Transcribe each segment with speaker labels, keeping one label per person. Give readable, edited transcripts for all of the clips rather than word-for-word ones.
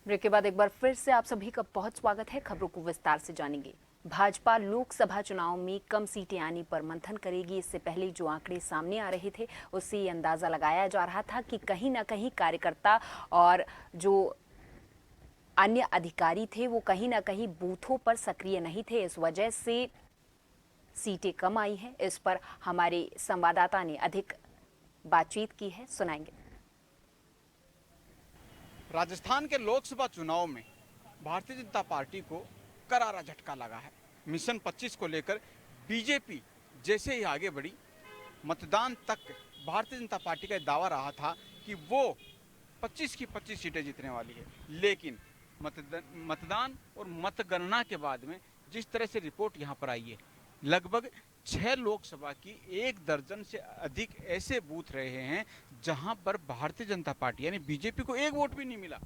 Speaker 1: Break के बाद एक बार फिर से आप सभी का बहुत स्वागत है। खबरों को विस्तार से जानेंगे। भाजपा लोकसभा चुनाव में कम सीटें आने पर मंथन करेगी। इससे पहले जो आंकड़े सामने आ रहे थे उससे ये अंदाजा लगाया जा रहा था कि कहीं ना कहीं कार्यकर्ता और जो अन्य अधिकारी थे वो कहीं ना कहीं बूथों पर सक्रिय नहीं थे। इस वजह से सीटें कम आई हैं। इस पर हमारे संवाददाता ने अधिक बातचीत की है, सुनाएंगे।
Speaker 2: राजस्थान के लोकसभा चुनाव में भारतीय जनता पार्टी को करारा झटका लगा है। मिशन 25 को लेकर बीजेपी जैसे ही आगे बढ़ी, मतदान तक भारतीय जनता पार्टी का दावा रहा था कि वो 25 की 25 सीटें जीतने वाली है। लेकिन मतदान और मतगणना के बाद में जिस तरह से रिपोर्ट यहाँ पर आई है, लगभग 6 लोकसभा की 1 दर्जन से अधिक ऐसे बूथ रहे हैं जहां पर भारतीय जनता पार्टी यानी बीजेपी को 1 वोट भी नहीं मिला।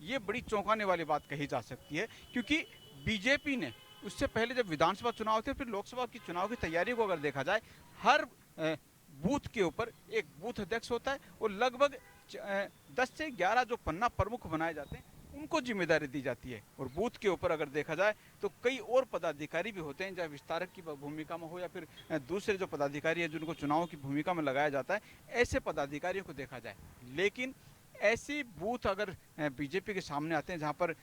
Speaker 2: ये बड़ी चौंकाने वाली बात कही जा सकती है, क्योंकि बीजेपी ने उससे पहले जब विधानसभा चुनाव थे, फिर लोकसभा की चुनाव की तैयारी को अगर देखा जाए, हर बूथ के ऊपर एक बूथ अध्यक्ष होता है और लगभग 10 से 11 जो पन्ना प्रमुख बनाए जाते हैं उनको जिम्मेदारी दी जाती है। और बूथ के ऊपर अगर देखा जाए तो कई और पदाधिकारी भी होते हैं, चाहे विस्तारक की भूमिका में हो या फिर दूसरे जो पदाधिकारी है जिनको चुनाव की भूमिका में लगाया जाता है, ऐसे पदाधिकारियों को देखा जाए। लेकिन ऐसे बूथ अगर बीजेपी के सामने आते हैं जहां पर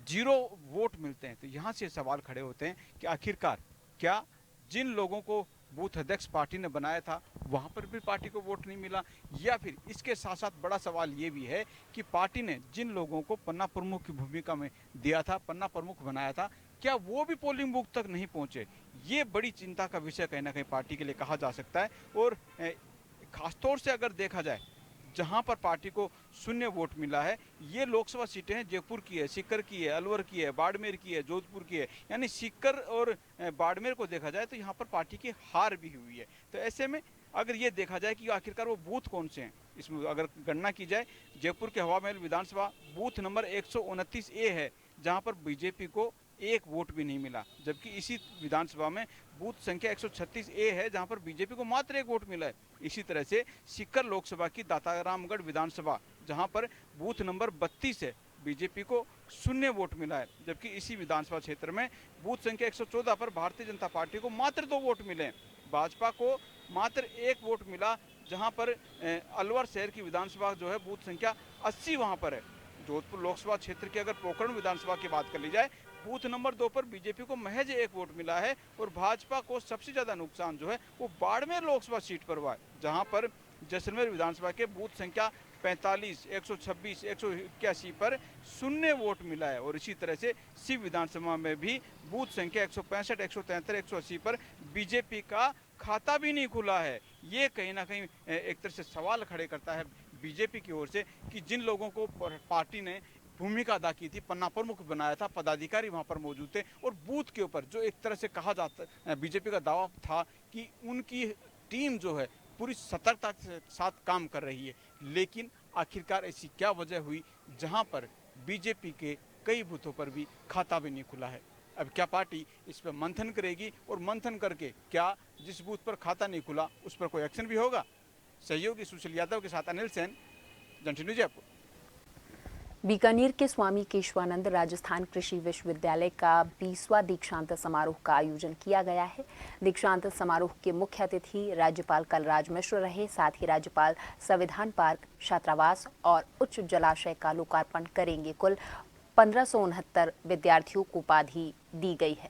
Speaker 2: 0 वोट मिलते हैं, तो यहाँ से सवाल खड़े होते हैं कि आखिरकार क्या जिन लोगों को बूथ अध्यक्ष पार्टी ने बनाया था वहां पर भी पार्टी को वोट नहीं मिला, या फिर इसके साथ साथ बड़ा सवाल ये भी है कि पार्टी ने जिन लोगों को पन्ना प्रमुख की भूमिका में दिया था, पन्ना प्रमुख बनाया था, क्या वो भी पोलिंग बूथ तक नहीं पहुंचे। ये बड़ी चिंता का विषय कहीं ना कहीं पार्टी के लिए कहा जा सकता है। और खासतौर से अगर देखा जाए, जहां पर पार्टी को 0 वोट मिला है, ये लोकसभा सीटें हैं जयपुर की है, सीकर की है, अलवर की है, बाड़मेर की है, जोधपुर की है। यानी सीकर और बाड़मेर को देखा जाए तो यहाँ पर पार्टी की हार भी हुई है। तो ऐसे में अगर ये देखा जाए कि आखिरकार वो बूथ कौन से हैं, इसमें अगर गणना की जाए, जयपुर के हवा महल विधानसभा बूथ नंबर 129A है, जहाँ पर बीजेपी को 1 वोट भी नहीं मिला। जबकि इसी विधानसभा में बूथ संख्या 136A है, जहां पर बीजेपी को मात्र 1 वोट मिला है। इसी तरह से सीकर लोकसभा की दातारामगढ़ विधानसभा, जहां पर बूथ नंबर 32 है, बीजेपी को 0 वोट मिला है। जबकि इसी विधानसभा क्षेत्र में बूथ संख्या 114 पर भारतीय जनता पार्टी को मात्र 2 वोट मिले हैं। भाजपा को मात्र 1 वोट मिला, जहां पर अलवर शहर की विधानसभा जो है बूथ संख्या 80 वहां पर है। जोधपुर लोकसभा क्षेत्र की अगर पोखरण विधानसभा की बात कर ली जाए, बूथ नंबर 2 पर बीजेपी को महज 1 वोट मिला है। और भाजपा को सबसे ज्यादा नुकसान जो है वो बाड़मेर लोकसभा सीट पर हुआ है, जहां पर जैसलमेर विधानसभा के बूथ संख्या 45, 126, 181 पर 0 वोट मिला है। और इसी तरह से शिव विधानसभा में भी बूथ संख्या 165, 173, 180 पर बीजेपी का खाता भी नहीं खुला है। ये कहीं ना कहीं एक तरह से सवाल खड़े करता है बीजेपी की ओर से कि जिन लोगों को पार्टी ने भूमिका अदा की थी, पन्ना प्रमुख बनाया था, पदाधिकारी वहां पर मौजूद थे, और बूथ के ऊपर जो एक तरह से कहा जाता, बीजेपी का दावा था कि उनकी टीम जो है पूरी सतर्कता के साथ काम कर रही है। लेकिन आखिरकार ऐसी क्या वजह हुई जहां पर बीजेपी के कई बूथों पर भी खाता भी नहीं खुला है। अब क्या पार्टी इस पर मंथन करेगी, और मंथन करके क्या जिस बूथ पर खाता नहीं खुला उस पर कोई एक्शन भी होगा? सहयोगी सुशील यादव के साथ अनिल सेन, जन न्यूज जयपुर।
Speaker 1: बीकानेर के स्वामी केशवानंद राजस्थान कृषि विश्वविद्यालय का 20वां दीक्षांत समारोह का आयोजन किया गया है। दीक्षांत समारोह के मुख्य अतिथि राज्यपाल कलराज मिश्र रहे। साथ ही राज्यपाल संविधान पार्क, छात्रावास और उच्च जलाशय का लोकार्पण करेंगे। कुल 1569 विद्यार्थियों को उपाधि दी गई है।